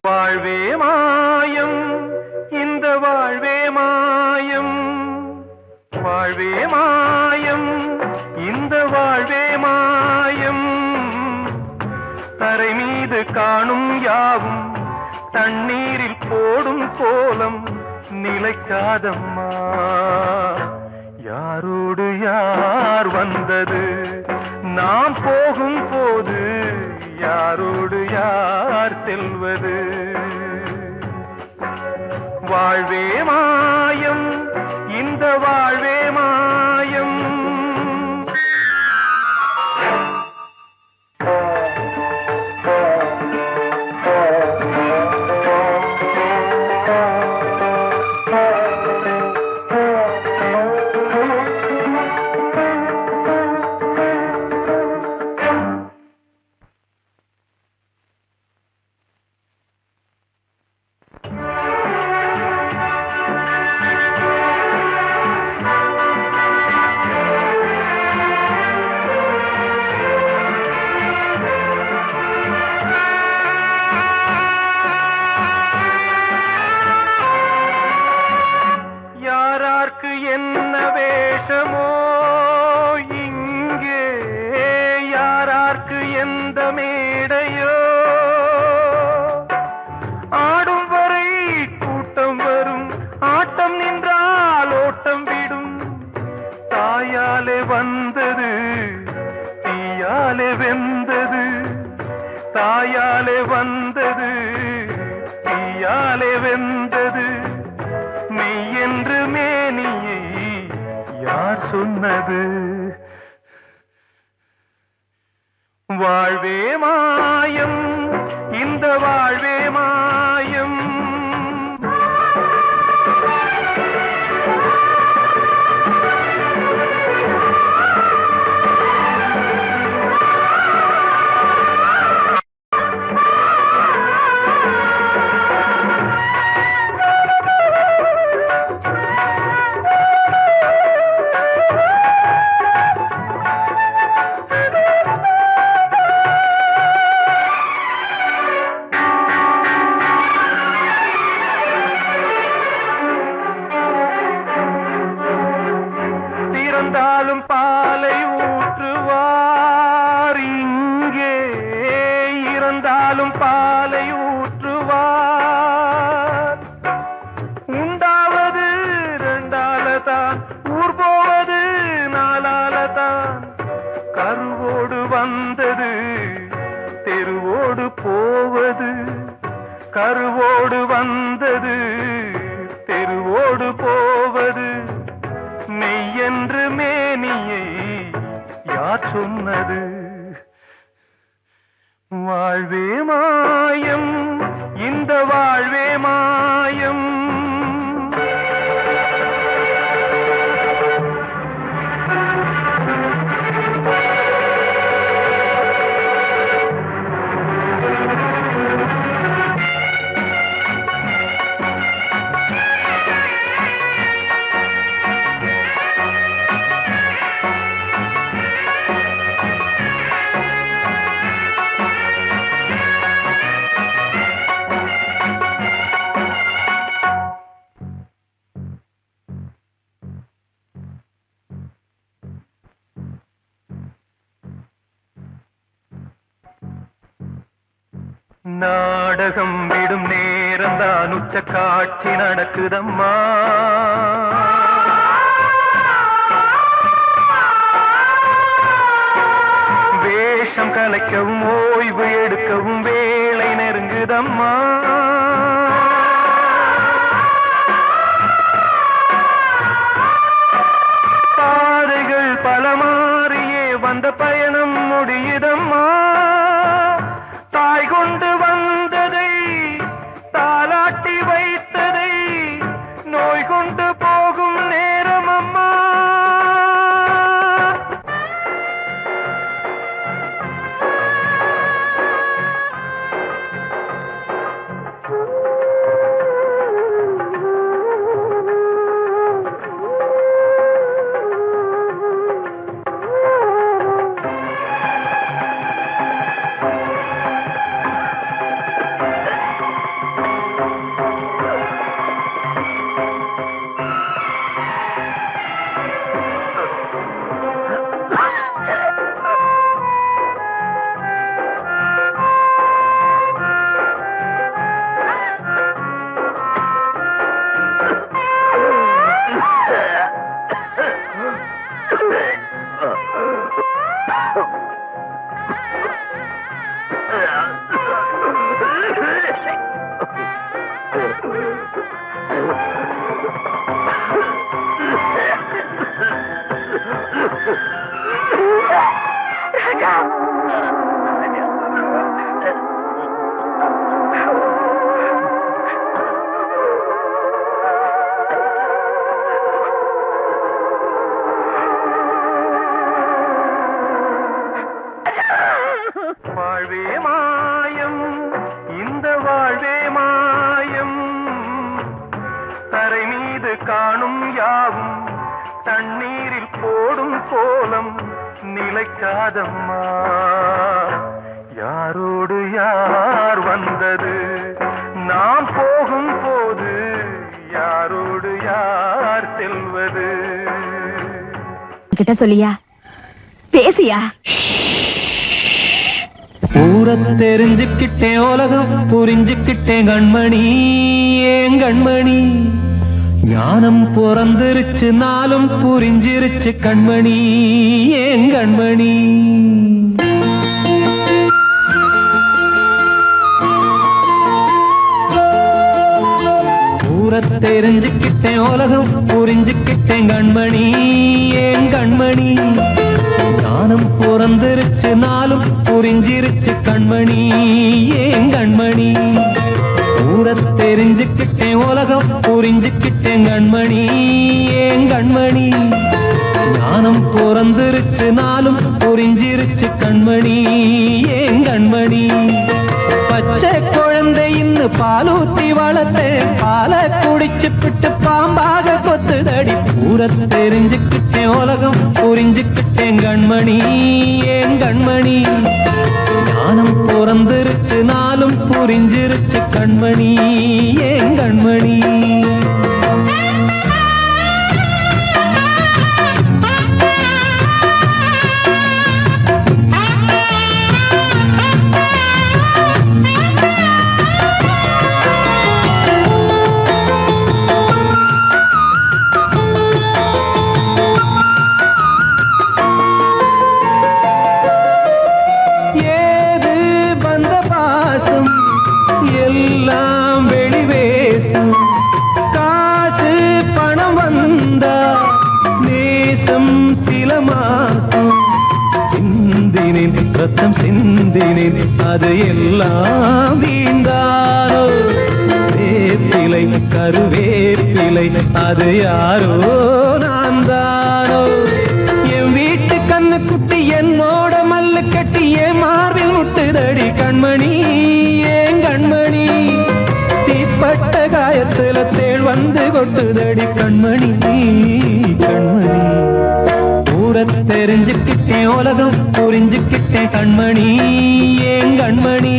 வாழ்வே மாயம், இந்த வாழ்வே மாயம், வாழ்வே மாயம், இந்த வாழ்வே மாயம். தரை மீது காணும் யாவும் தண்ணீரில் போடும் கோலம் நிலைக்காதம்மா. யாரோடு யார் வந்தது நாம் போகும் போது, யாரோடு யார் செல்வது? வாழ்வே மாயம், இந்த வாழ்வே மாயம். என்ன வேஷமோ இங்கே, யாரார்க்கு எந்த மேடையோ, ஆடும் வரை கூட்டம் வரும், ஆட்டம் நின்றால் ஓட்டம் விடும். தாயாலே வந்தது தீயாலே வெந்தது, தாயாலே வந்தது தீயாலே வெந்தது. மெய் என்று மேனியை யார் சொன்னது? வாழ்வே மாயம், இந்த வாழ்வே மாயம். இறந்தாலும் பாலை ஊற்றுவார் இங்கே, இறந்தாலும் பாலை ஊற்றுவார். உண்டாவது ரெண்டாலதான், ஊர் போவது நாலாலதான். கருவோடு வந்தது தெருவோடு போவது, கருவோடு வந்தது தெருவோடு போவது. மெய் என்று மேனியை யார் சொன்னது? வாழ்வே மாயம், இந்த வாழ்வே மாயம். நாடகம் விடும் நேரம்தான் உச்ச காட்சி நடக்குதம்மா. வேஷம் கலைக்கவும் ஓய்வு எடுக்கவும் வேளை நெருங்குதம்மா. பாதைகள் பல மாறியே வந்த பயணம் முடியுதம்மா. தாய் கொண்டு வந்ததை தாலாட்டி வைத்ததை நோய் கொண்டு போகும் நேரம் அம்மா. நிலைக்காதம்மா. யாரோடு யார் வந்தது நாம் போகும் போது, யாரோடு யார் செல்வது? கிட்ட சொல்லியா பேசியா? ஊர தெரிஞ்சுக்கிட்டேன், உலகம் புரிஞ்சுக்கிட்டேன் கண்மணி, ஏன் கண்மணி. ஞானம் பிறந்திருச்சு, நாளும் புரிஞ்சிருச்சு கண்மணி, ஏன் கண்மணி. ஊர தெரிஞ்சுக்கிட்டேன், உலகம் புரிஞ்சுக்கிட்டேன் கண்மணி, ஏன் கண்மணி. ஞானம் பிறந்திருச்சு, நாளும் புரிஞ்சிருச்சு கண்மணி, ஏன் கண்மணி. ஊர தெரிஞ்சுக்கிட்டேன், உலகம் புரிஞ்சுக்கிட்டேன் கண்மணி, ஏன் கண்மணி. ஞானம் பிறந்திருச்சு, நாளும் புரிஞ்சிருச்சு கண்மணி, ஏன் கண்மணி. பச்சை குழந்தை இன்னும் பாலூத்தி வளர்த்தேன், பாலை குடிச்சு பிட்டு பாம்பாக கொத்துதடி. ஊர தெரிஞ்சுக்கிட்டேன், உலகம் புரிஞ்சுக்கிட்டேன் கண்மணி, ஏன் கண்மணி. ஞானம் பிறந்திருச்சு, நாளும் புரிஞ்சிருச்சு கண்மணி, ஏன் கண்மணி. ரத்தம் சிந்தினேன், அது எல்லாம் வீண்டாரோ. வேப்பிலை கருவேப்பிலை, அது யாரோ நான் தானோ. என் வீட்டு கண்ணு குட்டி என்னோட மல்லு கட்டி என் மார்பில் முட்டுதடி கண்மணி, ஏன் கண்மணி. தீப்பட்ட காயத்துல தேள் வந்து கொட்டுதடி கண்மணி, கண்மணி. ஊர தெரிஞ்சுக்கிட்டேன், உலகம் புரிஞ்சுக்கிட்டேன் கண்மணி, ஏன் கண்மணி.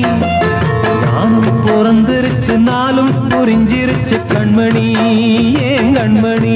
ஞானம் பிறந்திருச்சு, நாளும் புரிஞ்சிருச்சு கண்மணி, ஏன் கண்மணி.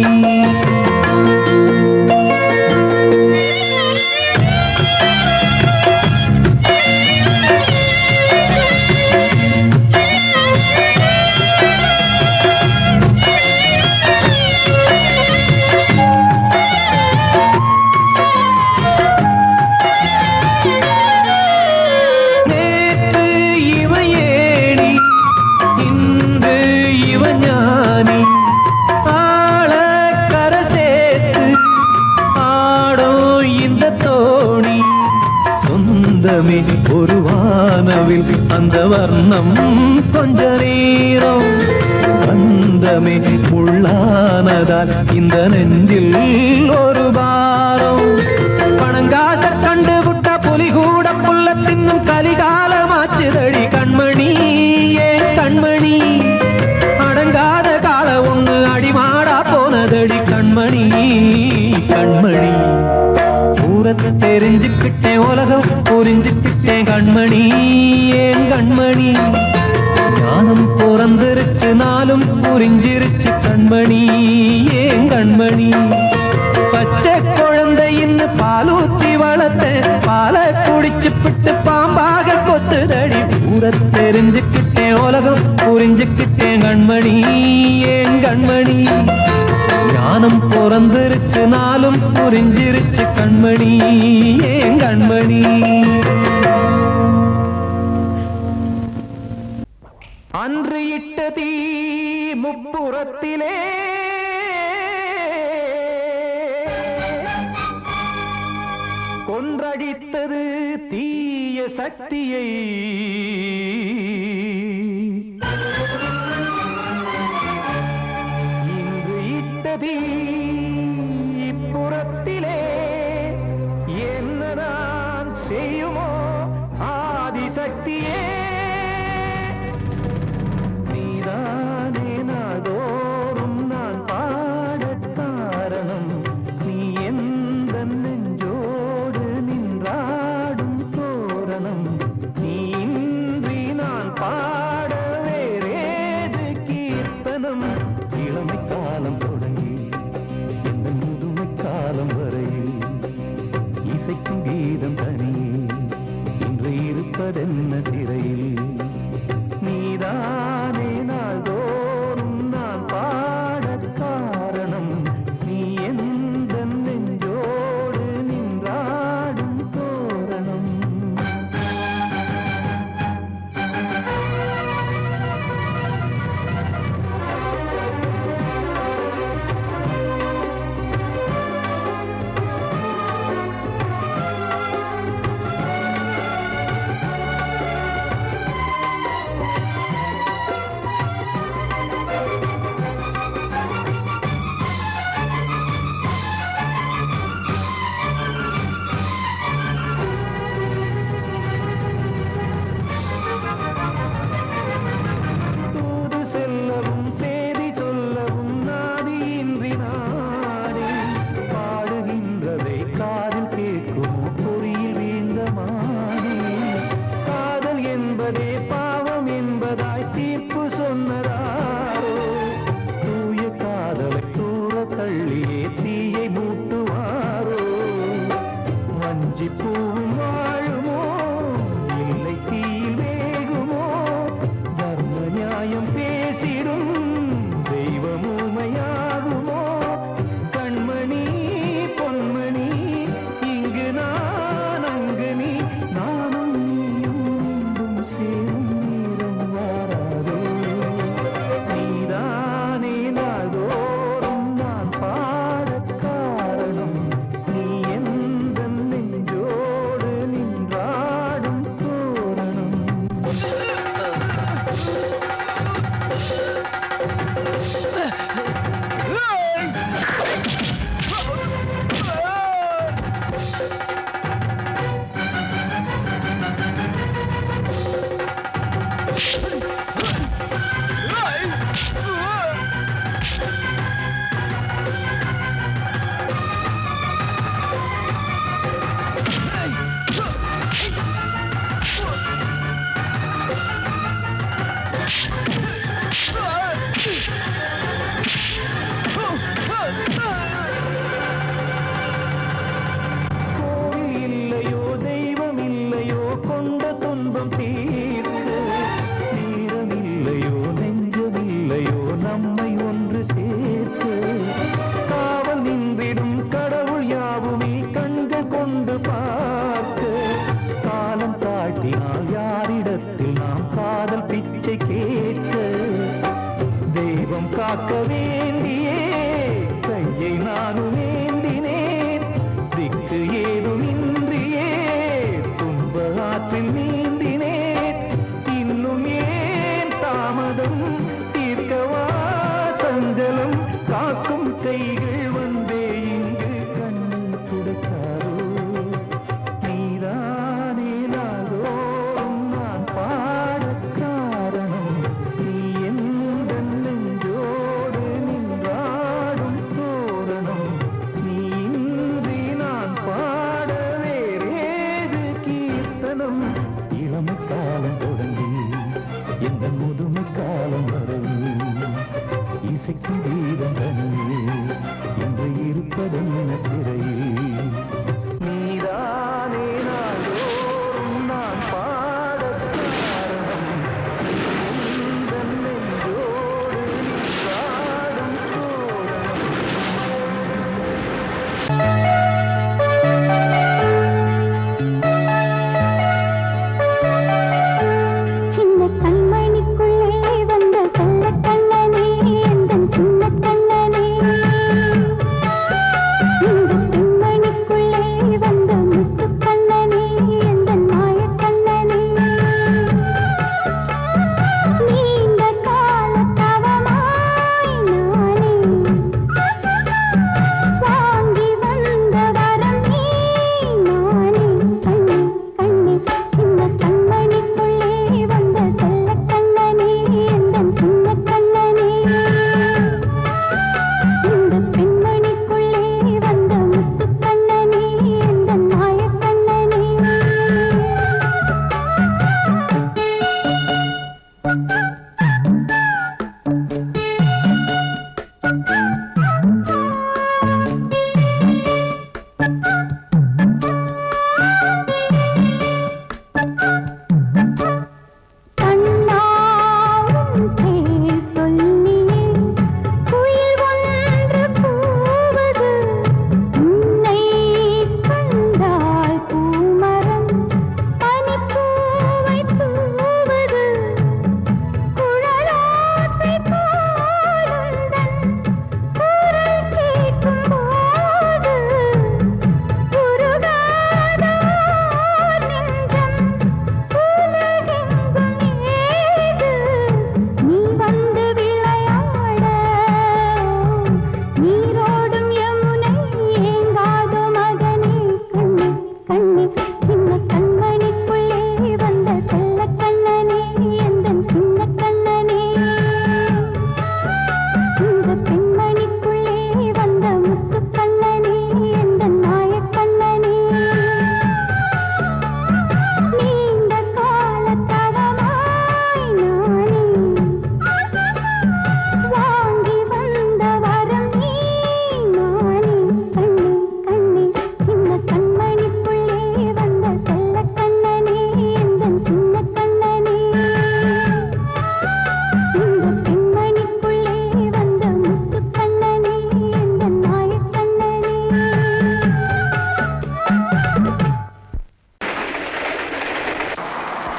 ஒரு வானவில் அந்த வர்ணம் கொஞ்ச நேரம் வந்தமே உள்ளானதால் இந்த நெஞ்சில் ஒரு பாரம். பணங்காச கண்டு விட்ட புலி கூட புல்ல தின்னும் கலிகாலமாச்சுதடி கண்மணி, ஏன் கண்மணி. அடங்காத கால ஒண்ணு அடிமாடா போனதடி கண்மணி, கண்மணி. தெரிஞ்சுக்கிட்டேன், உலகம் புரிஞ்சுக்கிட்டேன் கண்மணி, ஏன் கண்மணி. ஞானம் பிறந்திருச்சு, நாளும் புரிஞ்சிருச்சு கண்மணி, ஏன் கண்மணி. பச்சை குழந்தை இன்னும் பாலூத்தி வளர்த்தேன், பாலை குடிச்சு பிட்டு பாம்பாக கொத்துதடி. ஊர தெரிஞ்சுக்கிட்டேன், உலகம் புரிஞ்சுக்கிட்டேன் கண்மணி, ஏன் கண்மணி. ஞானம் பிறந்திருச்சு, நாளும் புரிஞ்சிருச்சு கண்மணி, ஏன் கண்மணி. அன்று இட்ட தீ முப்புறத்திலே கொன்றடித்தது தீய சக்தியை. இப்புறத்திலே என்னதான் செய்யுமோ ஆதிசக்தியே. நீதானே நாள்தோறும் நான் பாட காரணம், நீ எந்த நெஞ்சோடு நின்ற கீதம் தனியே இன்று இருப்பதென்ன சிறையில் நீதானே நாள்தோறும் நான் பாடக் காரணம் நீ எந்த நெஞ்சோடு நின்றாடும் தோரணம் தூது செல்லவும் சேதி சொல்லவும் நாதியின்றி நானே பாடுகின்றதை காதில் கேட்குமோ பொறியில் வீழ்ந்த மானே காதல் என்பதே பாவம் என்பதாய் தீர்ப்பு சொன்னதாரோ தூய காதலை தூர தள்ளியே தீயை மூட்டுவாரோ வஞ்சி பூவும் வாழுமோ இல்லை தீயில் வேகுமோ தர்ம நியாயம் பேசிடும் தெய்வம் ஊமையாகுமோ கண்மணி பொன்மணி இங்கு நான் அங்கு நீ நானும் நீயும் மீண்டும் சேரும் நேரம் வாராதோ நீதானே நாள்தோறும் நான் பாடக் காரணம் நீ எந்த நெஞ்சோடு நின்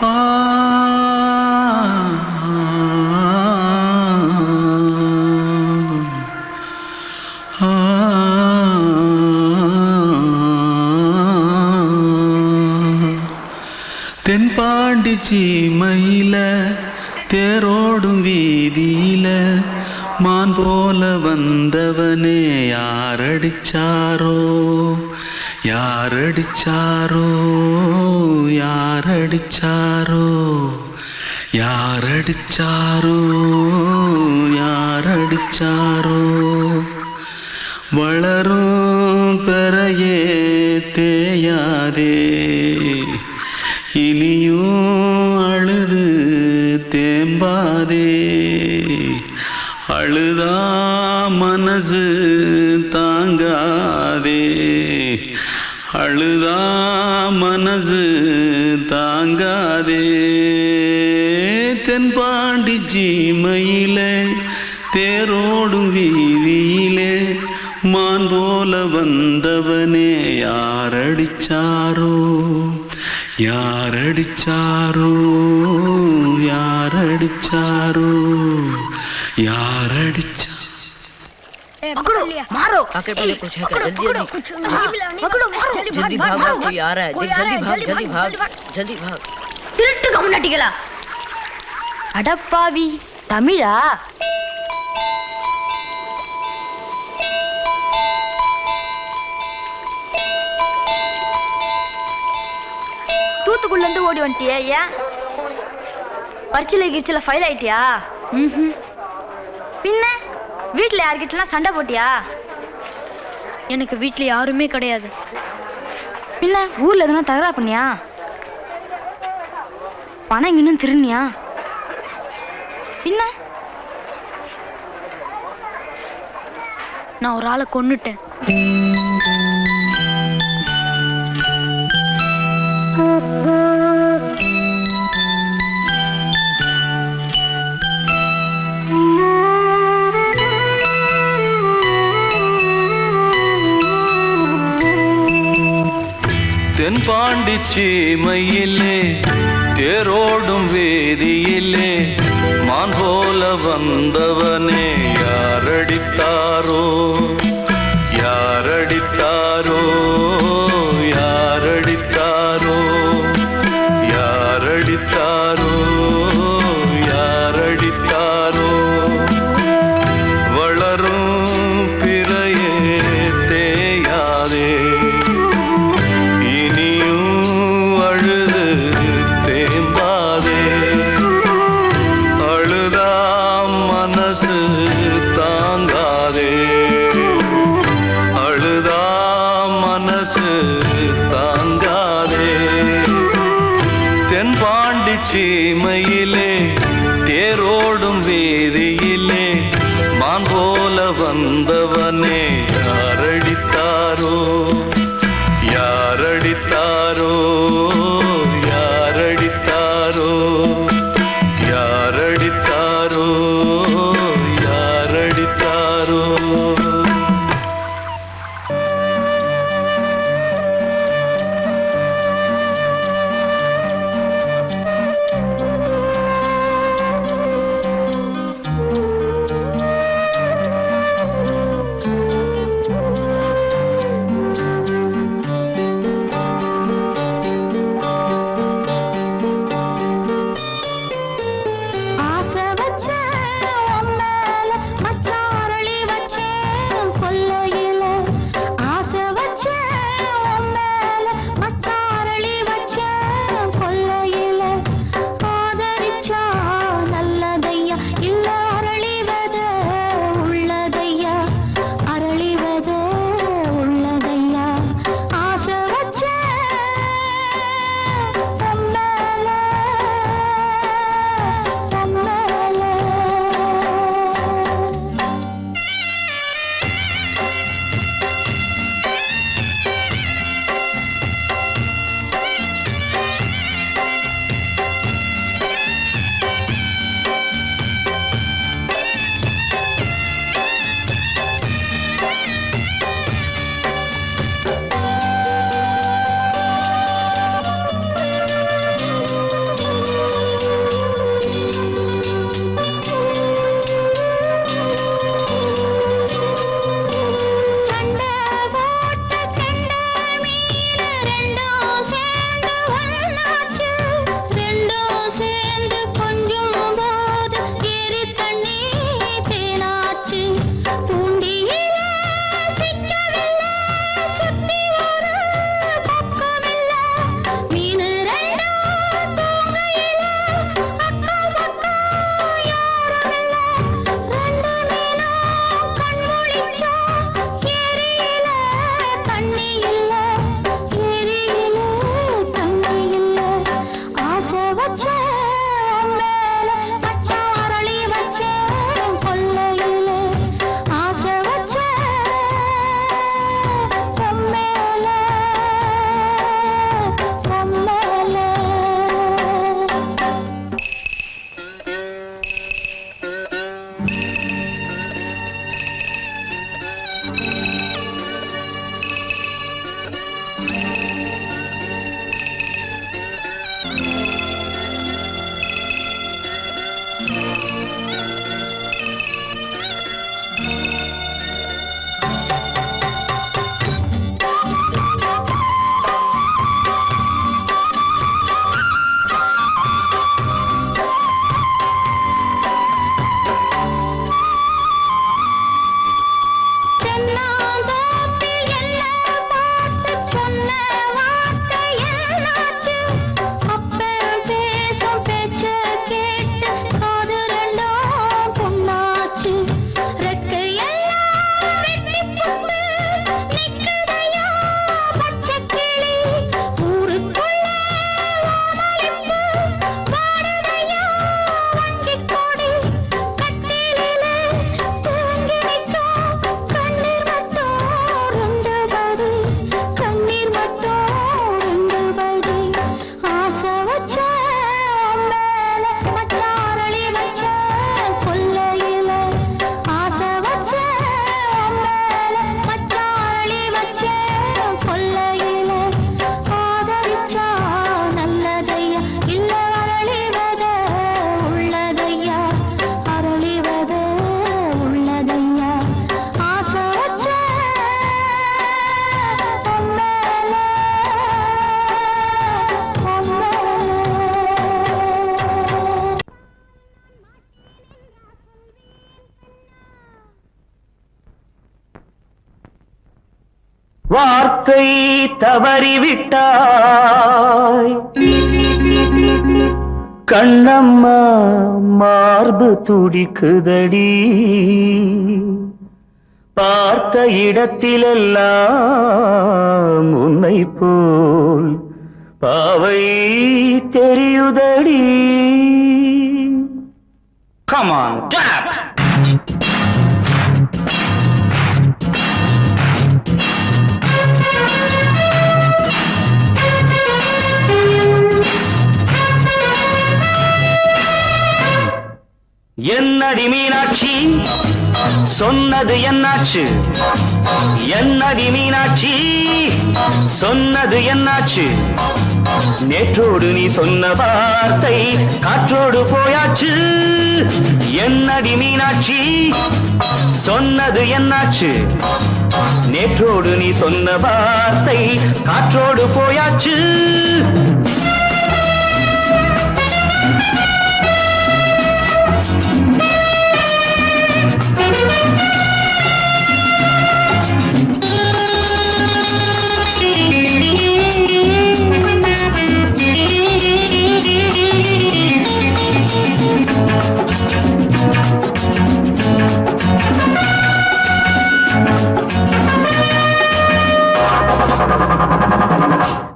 ஆ தென்பாண்டி சீமையில தேரோடும் வீதியில மான் போல வந்தவனே யாரடிச்சாரோ யாரடிச்சாரோ யாரடிச்சாரோ யாரடிச்சாரோ யாரடிச்சாரோ வளரும் பெறையே தேயாதே இனியும் அழுது தேம்பாதே அழுதா மனசு தாங்காதே அழுதா மனசு தாங்காதே தென்பாண்டி சீமையிலே தேரோடும் வீதியிலே மான் போல வந்தவனே யாரடிச்சாரோ யாரடிச்சாரோ யாரடிச்சாரோ யாரடிச்சா पकड़ो मारो आके पहले कुछ है क्या जल्दी जल्दी पकड़ो मारो जल्दी भाग भाग कोई आ रहा है देख जल्दी भाग जल्दी भाग திருட்டு கம்முனாட்டிகளா அடப்பாவி தமிழா தூத்துக்குள்ள இருந்து ஓடி வந்துட்டியே ஏன் பரிச்சையில கிரிச்சில ஃபைல் ஆயிட்டியா பின்ன வீட்டுல யார்கிட்டலாம் சண்டை போட்டியா எனக்கு வீட்டுல யாருமே கிடையாது பின்ன ஊர்ல எதுனா தகராறு பண்ணியா பணம் இன்னும் திருநியா பின்ன நான் ஒரு ஆளை கொன்னுட்டேன் தென்பாண்டி சீமையிலே தேரோடும் வேதியிலே மான் போல வந்தவனே யாரடித்தாரோ யாரடித்தாரோ யாரடித்தாரோ யாரடித்தாரோ யாரடித்தாரோ வளரும் பிறையே தேயாதே மனசு தாங்காதே வார்த்தை தவறிவிட்டாய் கண்ணம்மா மார்பு துடிக்குதடி பார்த்த இடத்திலெல்லாம் உன்னை போல் பாவை தெரியுதடி. Come on, clap! என்னடி மீனாட்சி சொன்னது என்னாச்சு? என்னடி மீனாட்சி சொன்னது என்னாச்சு? நேற்றோடு நீ சொன்ன வார்த்தை காற்றோடு போயாச்சு. என்னடி மீனாட்சி சொன்னது என்னாச்சு? நேற்றோடு நீ சொன்ன வார்த்தை காற்றோடு போயாச்சு.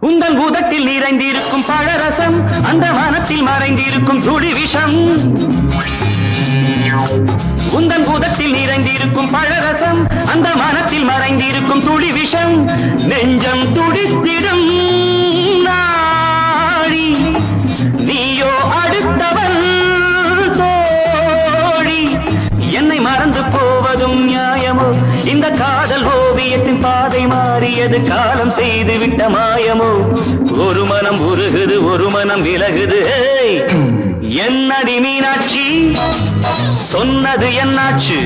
உந்தன் உதட்டில் நிறைந்திருக்கும் பழரசம் அந்த மனத்தில் மறைந்திருக்கும் துளி விஷம். உந்தன் உதட்டில் நிறைந்திருக்கும் பழரசம் அந்த மனத்தில் மறைந்திருக்கும் துளி விஷம். நெஞ்சம் துடித்திடும் நாடி நீயோ அடுத்தவன் தோழி. என்னை மறந்து போவதும் நியாயமோ? இந்த காதல் ஓவியத்தின் பாதை மாறியது காலம் செய்து விட்ட மாயமோ? ஒரு மனம் உருகுது ஒரு மனம் விலகுது. என்னடி மீனாட்சி சொன்னது என்னாச்சு?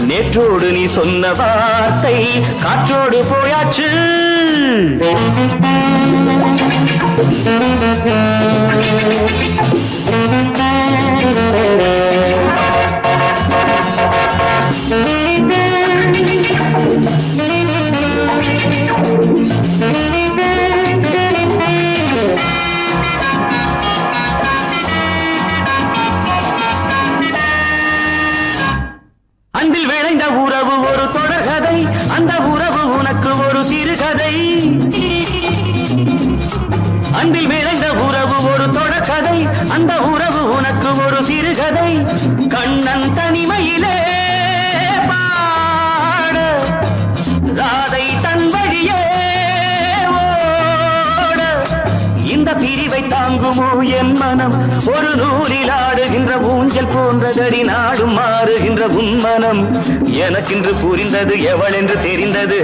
நேற்றோடு நீ சொன்ன வார்த்தை காற்றோடு போயாச்சு. அன்பில் விளைந்த உறவு ஒரு தொடர்கதை, அந்த உறவு உனக்கு ஒரு சிறுகதை. அன்பில் விளைந்த உறவு ஒரு தொடர்கதை, அந்த உறவு உனக்கு ஒரு சிறுகதை. கண்ணன் தனிமையிலே பாட ராதை தன் வழியே ஓட. இந்த பிரிவை தாங்குமோ என் மனம்? ஒரு நூலில் ஆடுகின்ற ஊஞ்சல் போன்றதடி நாடும் மாறுகின்ற உன்மனம். எனக்கென்று புரிந்தது எவள் என்று தெரிந்தது.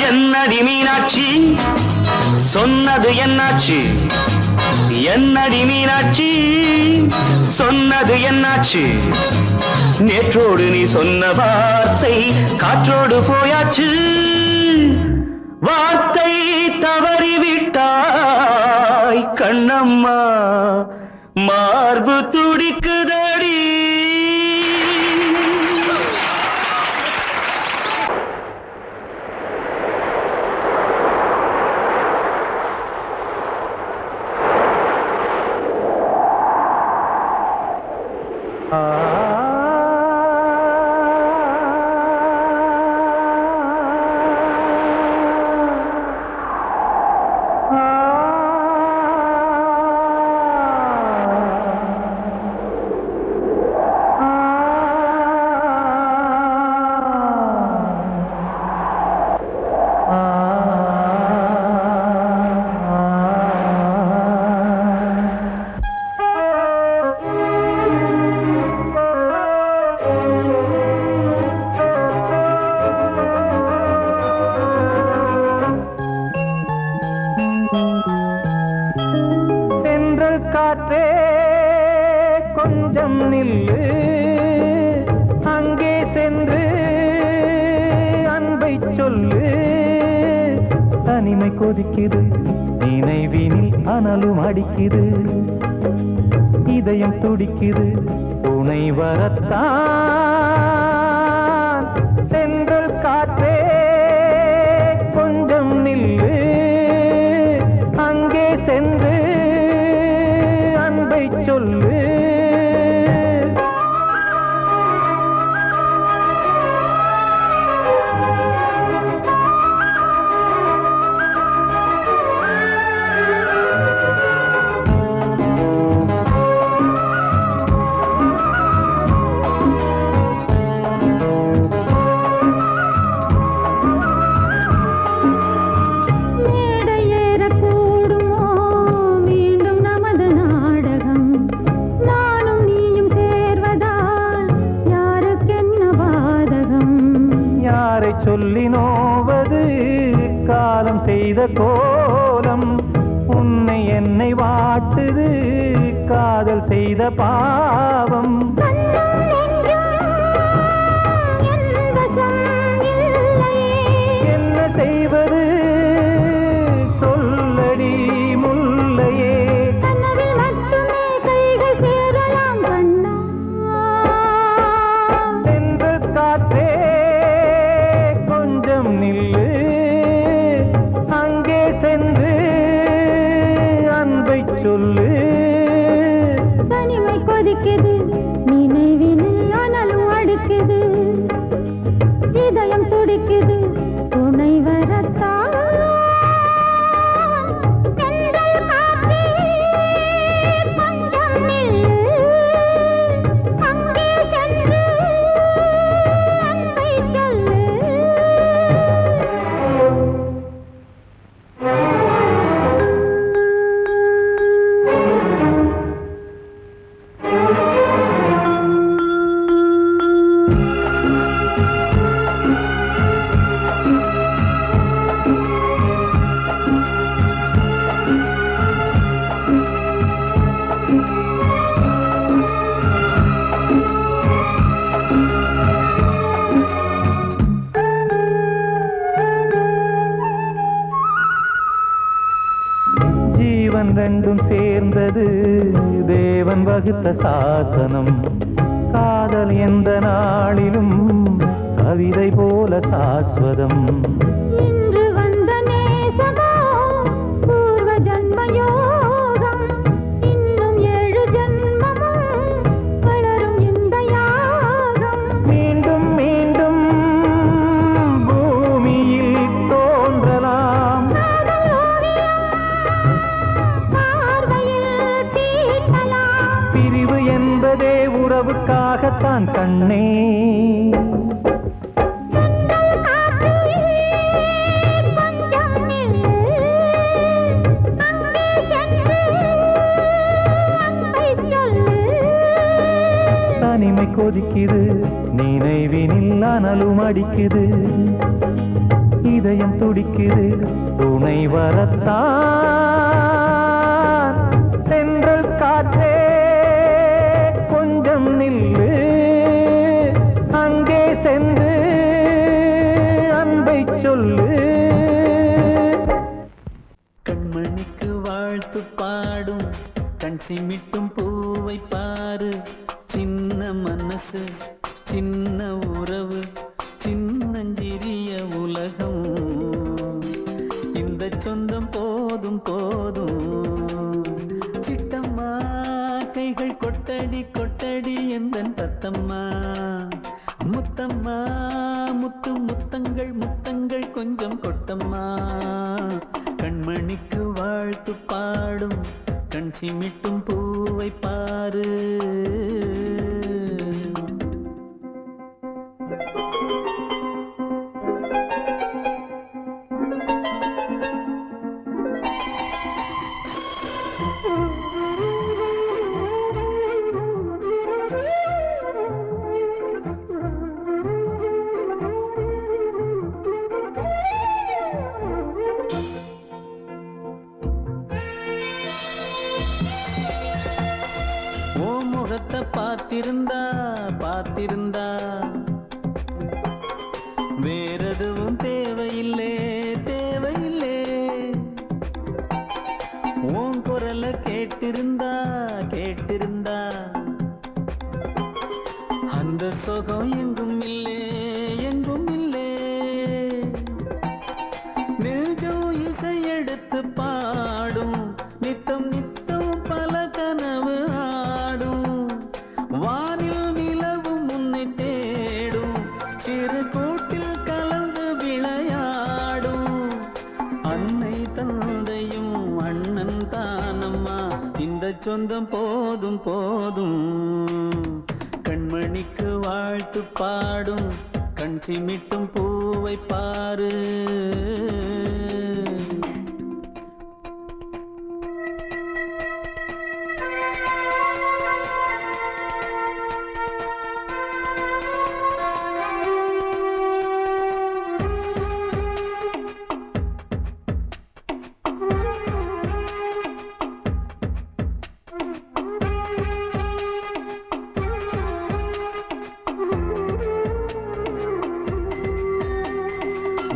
என்னடி மீனாட்சி சொன்னது என்னாச்சு? என்னடி மீனாட்சி சொன்னது என்னாச்சு? நேற்றோடு நீ சொன்ன வார்த்தை காற்றோடு போயாச்சு. வார்த்தை தவறிவிட்டாய் கண்ணம்மா மார்பு துடிக்குதடி. காற்றே கொஞ்சம் நில்லு, அங்கே சென்று அன்பை சொல்லு. தனிமை கொதிக்குது நினைவினில் அனலும் அடிக்குது இதயம் துடிக்குது துணை வரத்தான் சென்றல் காற்றே கொஞ்சம் நில்லு அங்கே சென்று அன்பை சொல்லு சொல்லி நோவது காலம் செய்த கோலம் உன்னை என்னை வாட்டுது காதல் செய்த பாவம் என்ன செய்வது சொல்லடி முல்லையே சென்று காற்றே நில்லு அங்கே சென்று அன்பை சொல்லு தனிமை கொதிக்குது நினைவினில் அனலும் அடிக்குது இதயம் துடிக்குது துணை வரத்தான் சென்றல் காற்றே கொஞ்சம் நில்லு அங்கே சென்று அன்பை சொல்லு ஜீவன் ரெண்டும் சேர்ந்தது தேவன் வகுத்த சாசனம் காதல் எந்த நாளிலும் கவிதை போல சாஸ்வதம் இன்று வந்த நேசமோ பூர்வ ஜன்ம யோகம் இன்னும் 7 ஜன்மமும் வளரும் இந்த யாகம் மீண்டும் மீண்டும் பூமியில் தோன்றலாம் பிரிவு என்பதே உறவுக்காகத்தான் கண்ணே தனிமை கொதிக்குது நினைவினில் அனலும் அடிக்குது இதயம் துடிக்குது துணை வரத்தான் சென்றல் காற்றே கொஞ்சம் நில்லு அங்கே சென்று அன்பை சொல்லு கண்மணிக்கு வாழ்த்து பாடும் கண் சிமிட்டும் பூவை பாரு சின்ன மனசு சின்ன உறவு சின்னஞ்சிறிய உலகம் இந்த சொந்தம் போதும் போதும் சிட்டம்மா கைகள் கொட்டடி கொட்டடி எந்தன் தத்தம்மா முத்தம்மா முத்து முத்தங்கள் முத்தங்கள் கொஞ்சம் கொட்டம்மா கண்மணிக்கு வாழ்த்து பாடும் கண் சிமிட்டும் பூவை பாரு முகத்தை பார்த்திருந்தா பார்த்திருந்தா வேறெதுவும் தேவையில்லை தேவையில்லை உன் குரல கேட்டிருந்தா கேட்டிருந்தா அந்த சுகம் எங்கும் இல்லே எங்கும் இல்லே. நெஞ்சம் இசை எடுத்து பாடும் நித்தம் நித்தம் பல கனவு ஆடும். வானில் நிலவும் உன்னை தேடும் சிறு கூட்டில் கலந்து விளையாடும். அன்னை தந்தையும் அண்ணன் தானம்மா இந்த சொந்தம் போதும் போதும். கண்மணிக்கு வாழ்த்து பாடும் கண் சிமிட்டும் பூவை பாரு.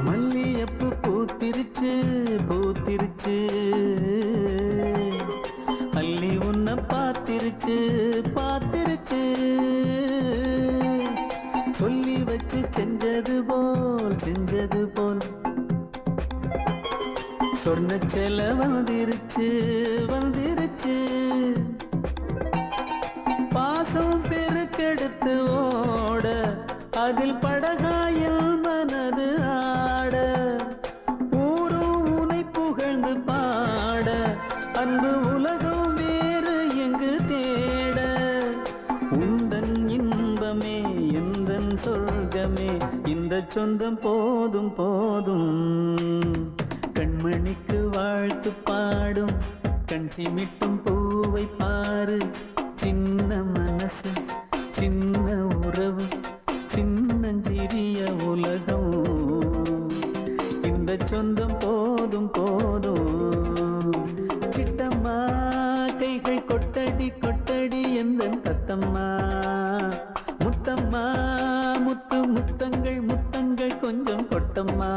மல்லியப்பு பூத்திருச்சு பூத்திருச்சு அள்ளி உன்னை பார்த்திருச்சு பார்த்திருச்சு. சொல்லி வச்சு செஞ்சது போல் சொன்ன செல வந்துருச்சு வந்துருச்சு. பாசம் பெருக்கெடுத்து ஓட அதில் படகாயில் மனது ஆட. ஊரும் உனை புகழ்ந்து பாட அன்பு உலகம் வேறு எங்கு தேட. உந்தன் இன்பமே எந்தன் சொர்க்கமே இந்த சொந்தம் போதும் போதும். கண்மணிக்கு வாழ்த்து பாடும் கண் சிமிட்டும் பூவை பாரு. சின்ன மனசு சின்ன உறவு சின்னஞ்சிறிய உலகம் இந்த சொந்தம் போதும் போதும். சிட்டம்மா கைகள் கொட்டடி கொட்டடி எந்தன் தத்தம்மா. முத்தம்மா முத்து முத்தங்கள் முத்தங்கள் கொஞ்சம் கொட்டம்மா.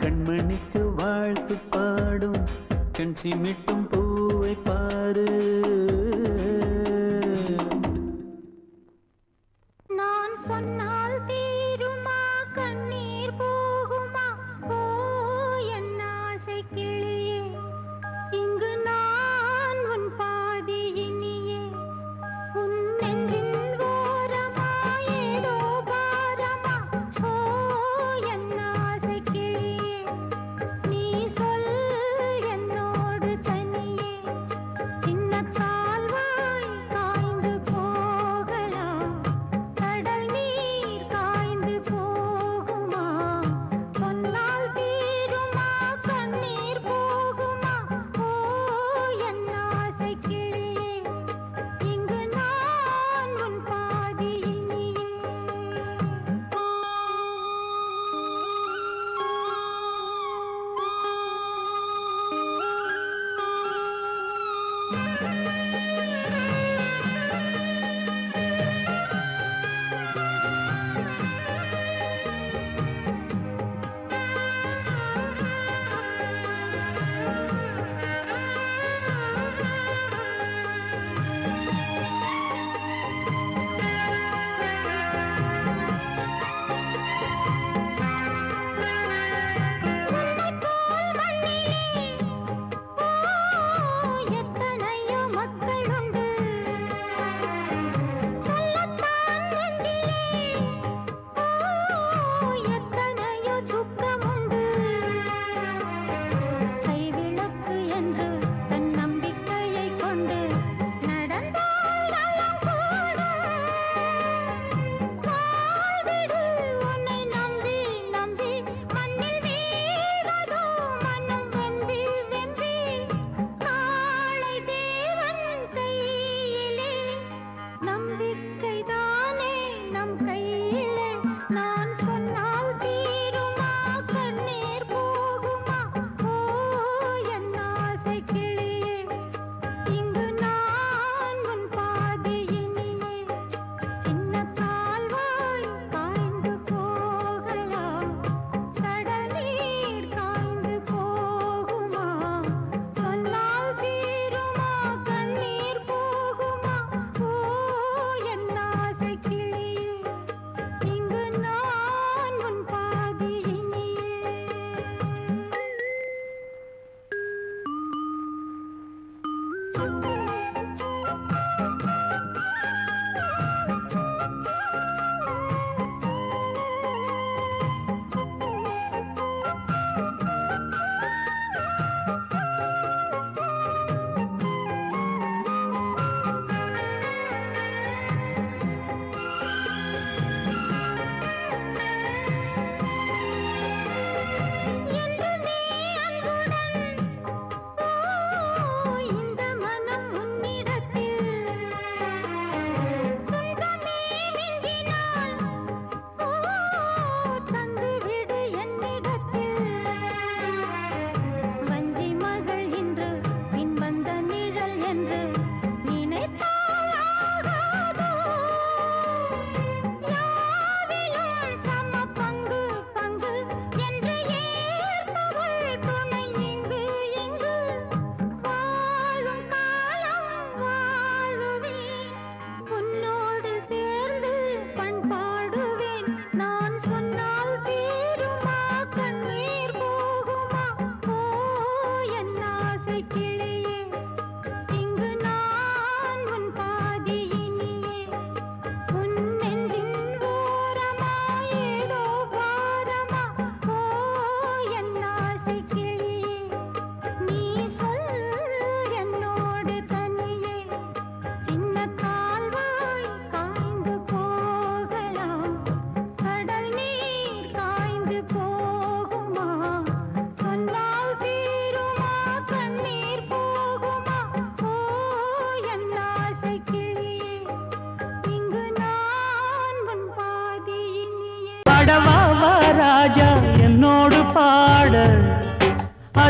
கண்மணிக்கு வாழ்த்து பாடும் கண் சிமிட்டும் பூவை பாரு. நான் சொன்னால் தீருமா கண்ணீர் போகுமா ஓ என் ஆசை கிளியே. இங்கு நான் உன் பாதி இனியே. உன் நெஞ்சின் ஓரமா ஏதோ பாரமா ஓ என் ஆசை கிளியே. நீ சொல் என்னோடு தனியே சின்ன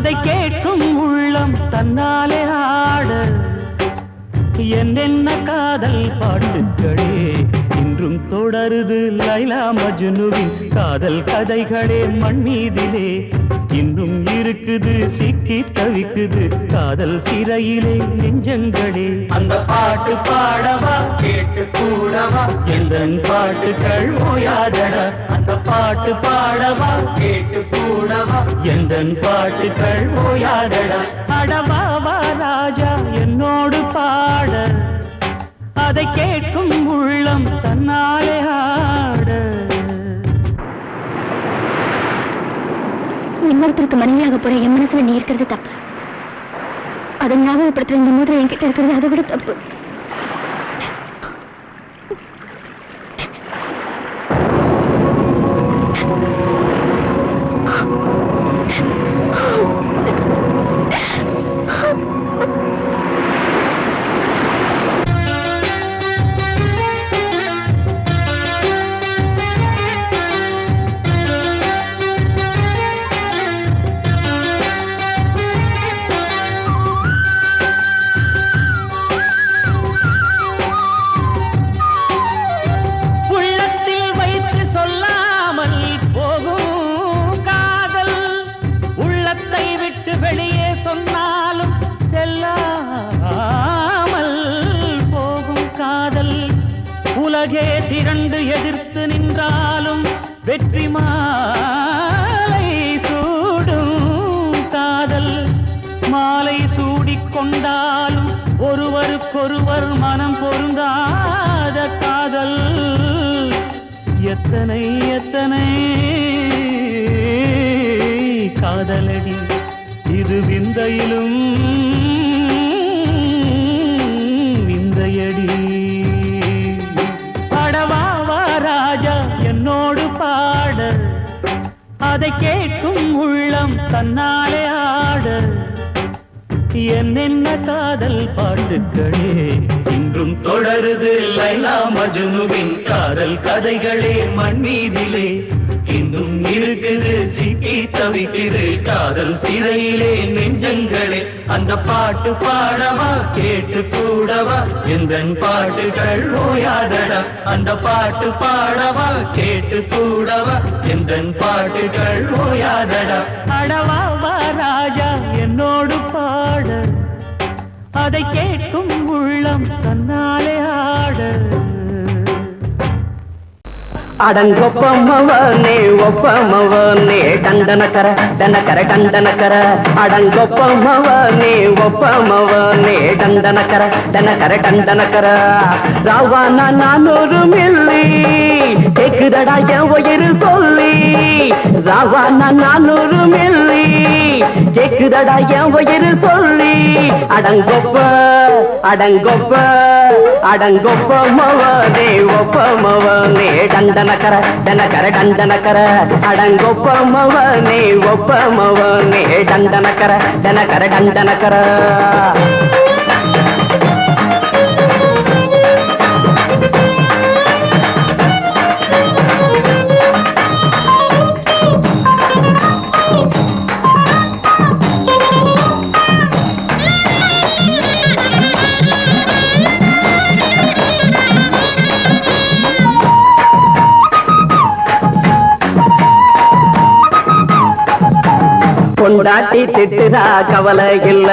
அதை கேட்கும் உள்ளம் தன்னாலே ஆட என்னென்ன காதல் பாட்டுக்களே இன்றும் தொடருது லைலா மஜ்னுவின் காதல் கதைகளே மண் மீதிலே இன்னும் இருக்குது சிக்கி தவிக்குது காதல் சிறையிலே நெஞ்சங்களே அந்த பாட்டு பாடவா கேட்டு கூடவா எந்தன் பாட்டுகள் ஓயாதடா அந்த பாட்டு பாடவா கேட்டு கூடவா எந்தன் பாட்டுகள் ஓயாதடா அடவாவா ராஜா என்னோடு பாட அதை கேட்கும் உள்ளம் தன்னாலே ஆட இன்னொருத்தருக்கு மனைவியாக போற என் மனசுல நீ இருக்கிறது தப்பு அதை ஞாபகப்படுத்துற இந்த மூதிரை என்கிட்ட இருக்கிறது அதை விட தப்பு வெளியே சொன்னாலும் செல்லாமல் போகும் காதல் உலகே திரண்டு எதிர்த்து நின்றாலும் வெற்றி மாலை சூடும் காதல் மாலை சூடிக்கொண்டாலும் ஒருவருக்கொருவர் மனம் பொருந்தாத காதல் எத்தனை எத்தனை காதலடி இது விந்தையிலும் விந்தையடி பாடவாவா ராஜா என்னோடு பாட அதை கேட்கும் உள்ளம் தன்னாலே ஆட என்னென்ன காதல் பாட்டுக்களே இன்றும் தொடருது லைலா மஜ்னுவின் காதல் கதைகளே மண் மீதிலே இன்னும் இருக்குது சிக்கி தவிக்குது காதல் சிறையிலே நெஞ்சங்களே அந்த பாட்டு பாடவா கேட்டு கூடவா எந்தன் பாட்டுகள் ஓயாதடா அந்த பாட்டு பாடவா கேட்டு கூடவா எந்தன் பாட்டுகள் ஓயாதடா அடவாவா ராஜா என்னோடு பாட அதை கேட்கும் உள்ளம் தன்னாலே ஆட அடங்கொப்பமவனே ஒப்பமவனே டண்டனக்கர டனக்கர டண்டனக்கர அடங்கொப்பமவனே ஒப்பமவனே டண்டனக்கர டனக்கர டண்டனக்கர ராவானா 400 மில்லி கேக்குதடா என் உயிர் சொல்லி ராவானா 400 மில்லி கேக்குதடா என் உயிர் சொல்லி அடங்கொப்ப அடங்கொப்ப அடங்கொப்பமவனே ஒப்பமவனே டண்டனக்கர டனக்கர டண்டனக்கர அடங்கொப்பமவனே ஒப்பமவனே டண்டனக்கர டனக்கர டண்டனக்கர கொண்டாட்டி திட்டுதா கவலை இல்ல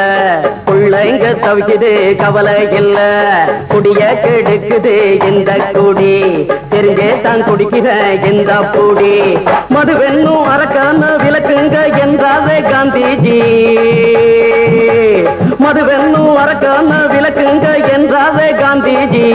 பிள்ளைங்க தவிக்குது கவலை இல்ல குடிய கெடுக்குது இந்த குடி தெரிஞ்சே தான் குடிக்கிற இந்த பூடி மதுவென்னும் அரக்கான விளக்குங்க என்றாலே காந்திஜி மதுவென்னும் அரக்கான விளக்குங்க என்றாலே காந்திஜி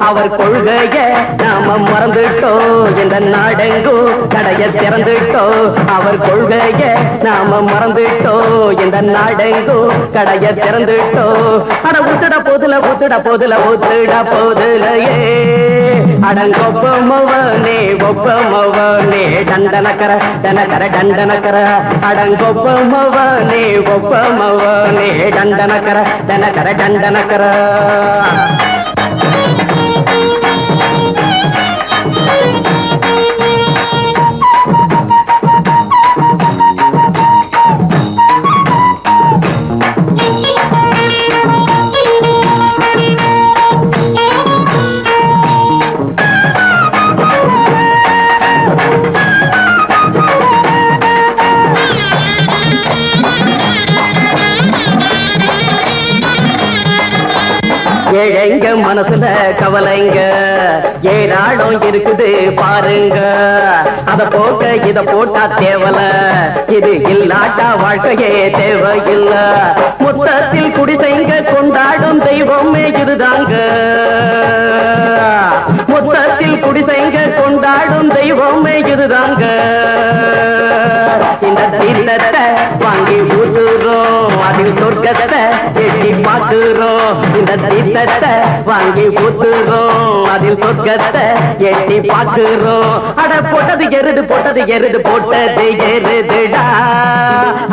அவர் கொள்கைய நாம மறந்துட்டோம் இந்த நாடெங்கும் கடைய திறந்துட்டோம் அவர் கொள்கைய நாம மறந்துட்டோம் இந்த நாடெங்கும் கடைய திறந்துட்டோம் அட ஊத்துட போதுல ஊத்துட போதுல ஊத்துட போதுலையே அடங்கொப்பமவனே ஒப்பமவனே டண்டனக்கர டனக்கர டண்டனக்கர அடங்கொப்பமவனே ஒப்பமவனே டண்டனக்கர டனக்கர டண்டனக்கர ஏழைங்க மனசுல கவலைங்க ஏராளம் இருக்குது பாருங்க. அத போட்ட இத போட்டா தேவல, இது இல்லாட்டா வாழ்க்கையே தேவையில்ல. மொத்தத்தில் குடிசைங்க கொண்டாடும் தெய்வமே இதுதாங்க. மொத்தத்தில் குடிசைங்க கொண்டாடும் தெய்வமே இதுதாங்க. இந்த தீர்த்தத்தை வாங்கி ஊத்துறோம், அதில் சொர்க்கத்தை எட்டி பார்க்கிறோம். இந்த தீர்த்தத்தை வாங்கி ஊத்துறோம், அதில் சொர்க்கத்தை எட்டி பார்க்கிறோம். அட போட்டது எருது போட்டது எருது போட்டது எருதுடா.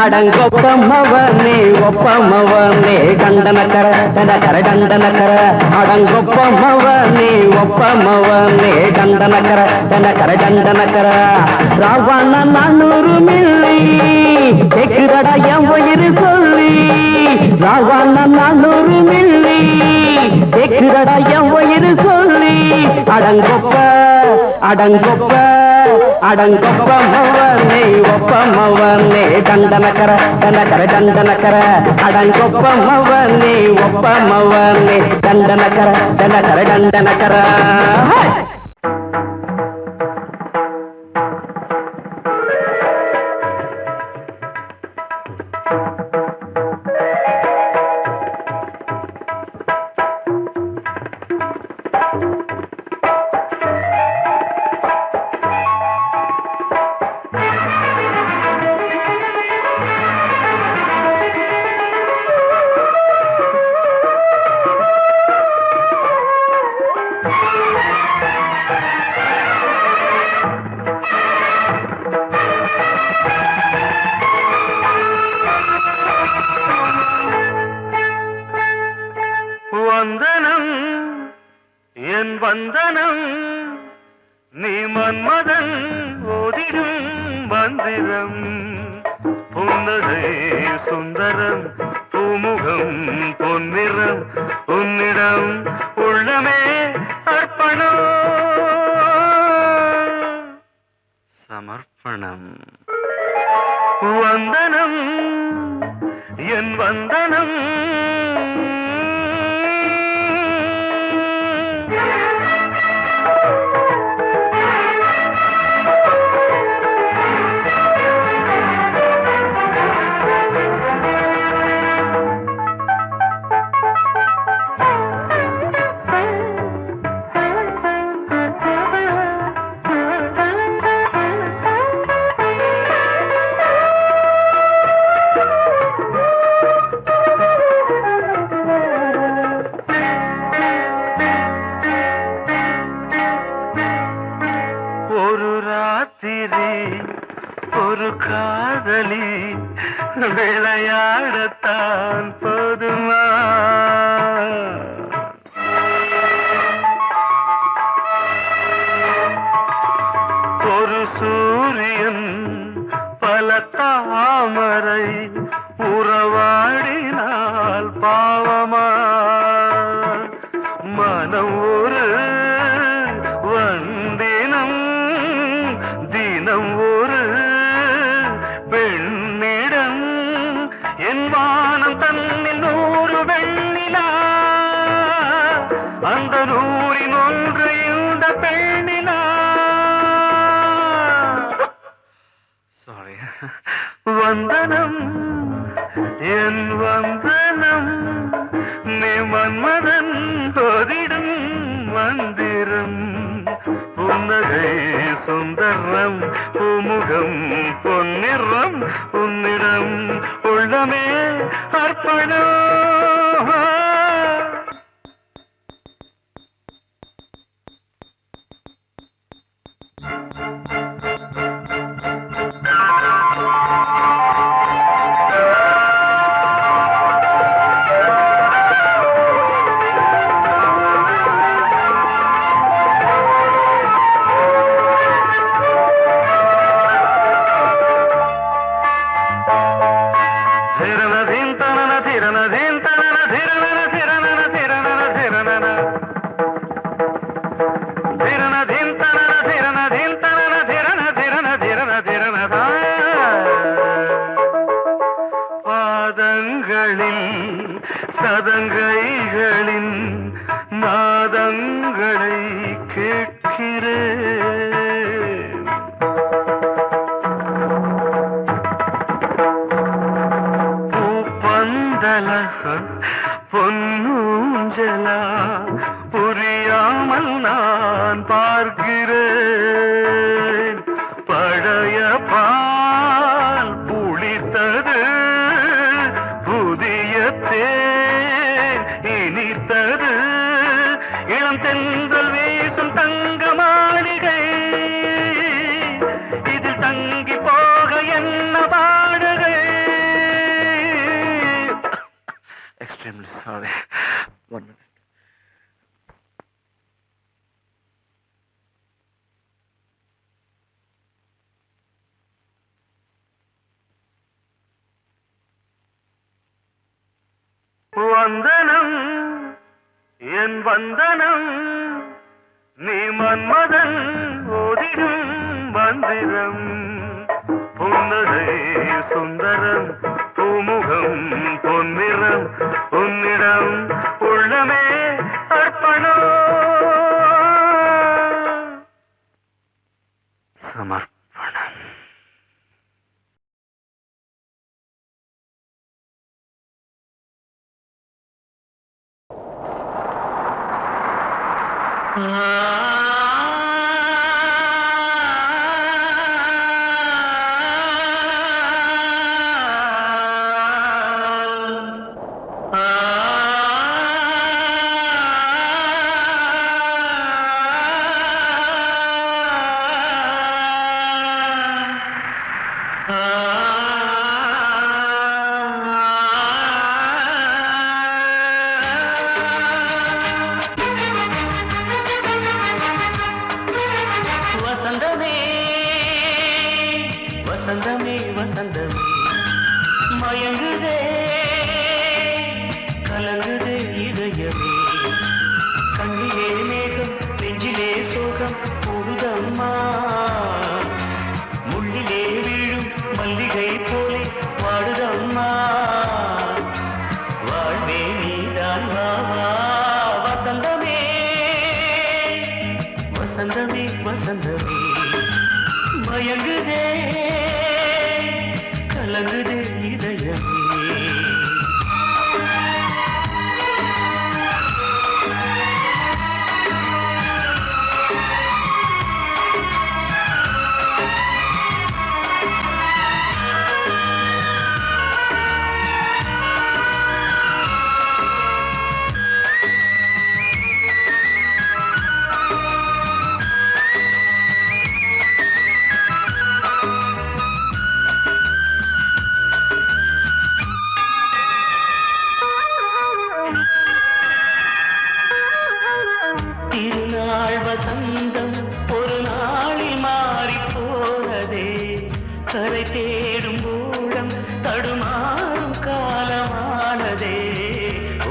அடங்கொப்பமவனே ஒப்பமவனே கண்டனக்கர கண்டனக்கர கண்டனக்கர. அடங்கொப்பமவனே ஒப்பமவனே கண்டனக்கர கண்டனக்கர கண்டனக்கர. ராவண 400 மில்லி கேக்குதடா என் உயிர் சொல்லி. ராவண 400 மில்லி கேக்குதடா என் உயிர் சொல்லி. அடங்கொப்ப அடங்கொப்ப அடங்கொப்பமவனே ஒப்பமவனே கண்டனக்கர கண்டனக்கர கண்டனக்கர. அடங்கொப்பமவனே ஒப்பமவனே கண்டனக்கர கண்டனக்கர கண்டனக்கர. வந்தனம் என் வந்தனம் நீ மன்மதன் ஓதிடும் மந்திரம். புன்னகை சுந்தரம் பூமுகம் பொன்னிறம் உன்னிடம் உள்ளமே அர்ப்பணம் சமர்ப்பணம். வந்தனம் என் வந்தனம் ஒரு காதலி விளையாடத்தான் போதுமா. ஒரு சூரியன் பல தாமரை உறவாடினால் பாவமா. மனம் ஒரு வந்தினம் தினம் ஒரு பெண்ணிடம். என் வானம் தன்னில் 100 வெண்ணிலா, அந்த 100இன் ஒன்று இந்த பெண்ணிலா. சாரி. வந்தனம் என் வந்தனம் நீ மன்மதன் தோதிடும் மந்திரம். புன்னகை சுந்தரம் பூமுகம் பொன்னிறம் உன்னிடம் உள்ளமே அர்ப்பணம். பாதங்கள் சதங்கைகளின் நாதங்களை கேட்கிறேன். பூப்பந்தல பொன்னூஞ்சலா புரியாமல் நான் பார்க்கிறேன். பழைய பால் புளித்தது, புதிய தேன் இனித்தது, இளம் தென்றல் வீசும் தங்க மாளிகை, இதில் தங்கி போக என்ன பாடுகை. Extremely sorry. 1 minute. வந்தனம் என் வந்தனம், நீ மன்மதன் ஓதிடும் மந்திரம். புன்னகை சுந்தரம், பூமுகம் பொன்னிறம், உன்னிடம் உள்ளமே அர்ப்பணம் சமர்ப்பணம். வசந்தமே வசந்தமே வசந்தமே, மயங்குதே கலங்குதே இதயமே. கண்ணிலே மேகம் நெஞ்சிலே சோகம் கூடுதம்மா, முள்ளிலே வீழும் மல்லிகை போலே வாடுதம்மா. வாழ்வே நீதான் வா வா. வசந்தமே வசந்தமே வசந்தமே, மயங்குதே கலங்குதே இதயமே. திருநாள் வசந்தம் ஒரு நாளில் மாறி போனதே, கரை தேடும் ஊழம் தடுமாறும் காலமானதே.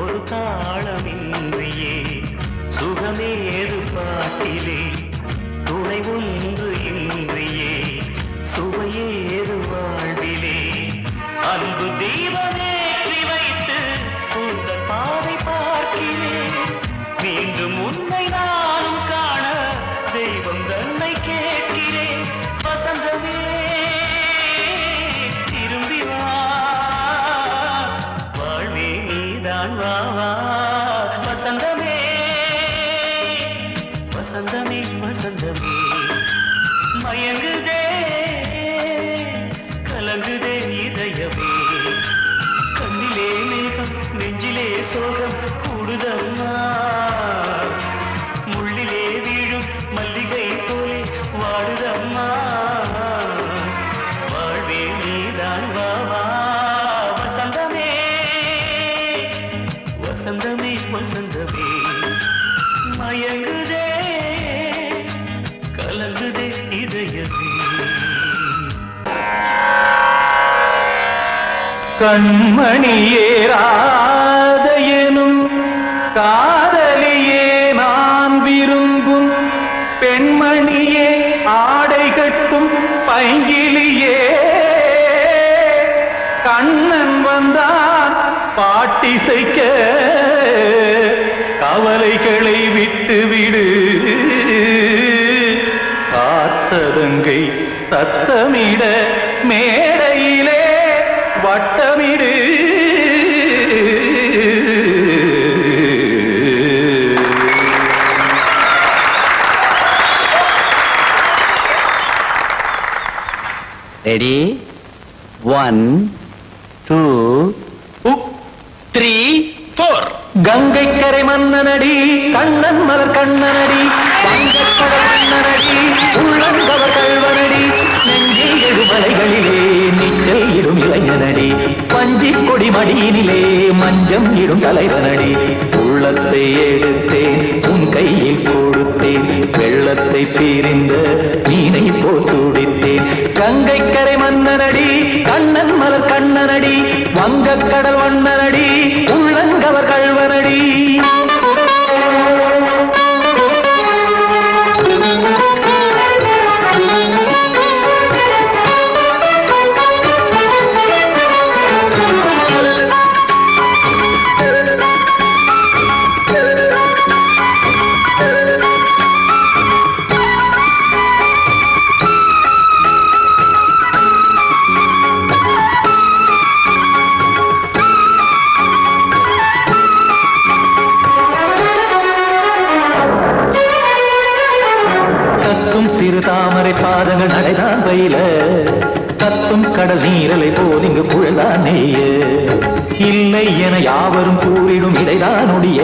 ஒரு தாளமின்றியே சுகமேது பாட்டிலே, துணை ஒன்று இன்றியே சுவையேது வாழ்விலே. அன்பு தீபமேற்றி வைத்து உங்கள் பாதை பார்க்கிறேன், மீண்டும் உன்னை நானும் காண தெய்வம் தன்னை கேட்கிறேன். வசந்தமே திரும்பி வா, வாழ்வே நீதான் வா வா. வசந்தமே வசந்தமே வசந்தமே, மயங்குதே கலங்குதே இதயமே. கண்ணிலே மேகம் நெஞ்சிலே சோகம் கூடுதம்மா, முள்ளிலே வீழும் மல்லிகை போலே வாடுதம்மா. வாழ்வே நீதான் வா வா. வசந்தமே வசந்தமே வசந்தமே, மயங்குதே கலங்குதே இதயமே. கண்மணியேராத எனும் காதலியே நான் விரும்பும் பெண்மணியே, ஆடை கட்டும் பைங்கிலியே கண்ணன் வந்தான் பாட்டிசைக்க கவலைகளை விட்டு விடு காசதங்கை சத்தமிட மேடையிலே வட்டமிடு ரெடி 1 2 3 4 கங்கை கரை மன்னனடி கண்ணன் மலர் கண்ணனடி வங்கக்கடல் மன்னனடி உள்ளங்கவர் கல்வனடி நெஞ்சில் எழுமலைகளிலே நீச்சல் இடும் இளைஞனடி பஞ்சி கொடி மடியினிலே மஞ்சம் இடும் தலைவனடி உள்ளத்தை எடுத்தேன் உன் கையில் கொடுத்தேன் வெள்ளத்தை தீரிந்த மீனை போல் துடித்தேன் கங்கை கரை மன்னனடி கண்ணன் மலர் கண்ணனடி வங்கக்கடல் வண்ணனடி உள்ளங்கவர் கல்வனடி சிறு தாமரை பாதங்கள் நடைதான் பயில கத்தும் கடல் நீரலை போல் இங்கு புழல்தான் நெய்ய இல்லை என யாவரும் கூறிடும் இதைதான் ஒடிய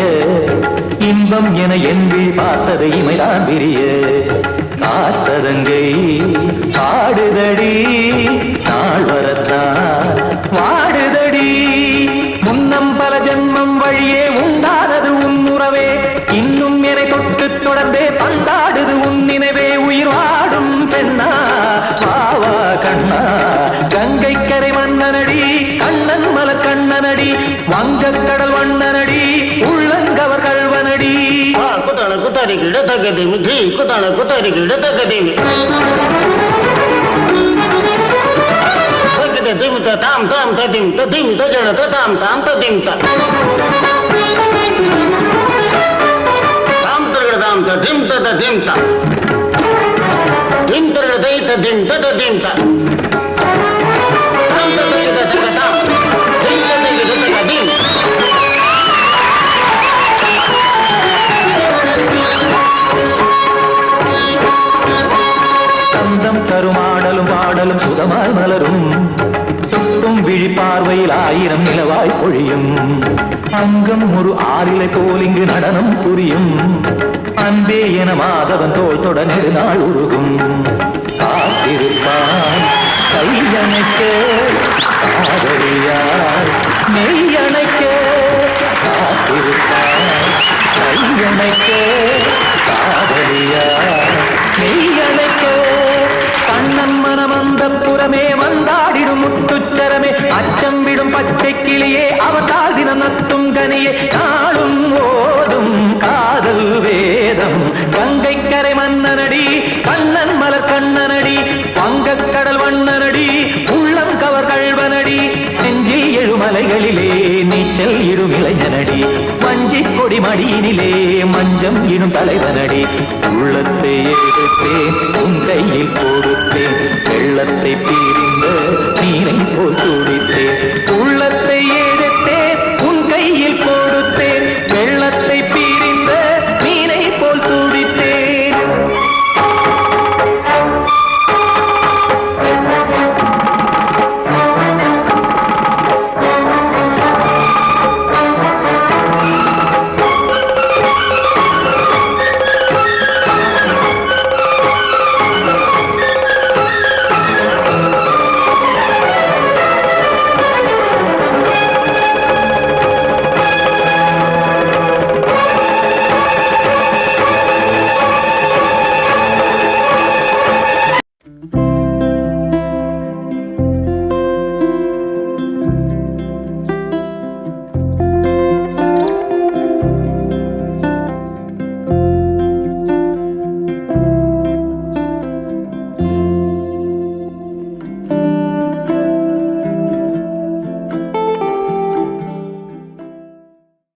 இன்பம் என என் விழி பார்த்தது இமைதான் விரிய காசதங்கை பாடுதடி நாள் வரத்தான் வாடுதடி முன்னம் பல ஜென்மம் வழியே உண்டானது உன் உறவே இன்னும் என்னை தொட்டு தொடர்ந்தே பந்தாடுது உன் நினைவே உயிர் வாடும் பெண்ணா வாவா கண்ணா கங்கை கரை மன்னனடி கண்ணன் மலர் கண்ணனடி வங்கக்கடல் வண்ணனடி உள்ளங்கவர் கல்வனடி குத்தான குத்தாரி கிட தகதிமி ஜி குத்தான குத்தாரி கிட தகதிமி திம் தாம் தாம் ததிம் ததிம் தஜட தாம் தாம் ததிம் தாம் தாம் ததிம் ததிம் தாம் திம் தரட தை ததிம் ததிம் தாம் தாம் ததிம் ததிம் தாம் திம் ததிம் ததிம் சந்தம் தருமாடலும் பாடலும் சுகமாய் மலரும் சுட்டும் விழி பார்வையில் ஆயிரம் நிலவாய் பொழியும் அங்கம் ஒரு ஆறிலை போல் இங்கு நடனம் புரியும் அன்பே என மாதவன் தோல் தொட நெடுநாள் உருகும் காத்திருப்பான் கையணைக்க காதலியார் மெய்யணைக்க காத்திருப்பான் கையணைக்க காதலியார் மெய்யணைக்க கண்ணன் மனம் அந்த புறமே வந்தாடிடும் முத்துச்சரமே அச்சம் விடும் பச்சை கிளியே அவதால் தினம் நத்தும் கனியே நாளும் ஓடும் காதல் வேதம் கங்கை கரை மன்னனடி கண்ணன் மலர் கண்ணனடி வங்கக்கடல் வண்ணனடி உள்ளம் கவர் கல்வனடி நெஞ்சில் எழுமலைகளிலே நீச்சல் இடும் இளைஞனடி வஞ்சி கொடி மடியினிலே மஞ்சம் இடும் தலைவனடி உள்ளத்தை எடுத்தேன் உன் கையில் கொடுத்தேன் வெள்ளத்தை தீரிந்த நீரை போல் துடித்தேன்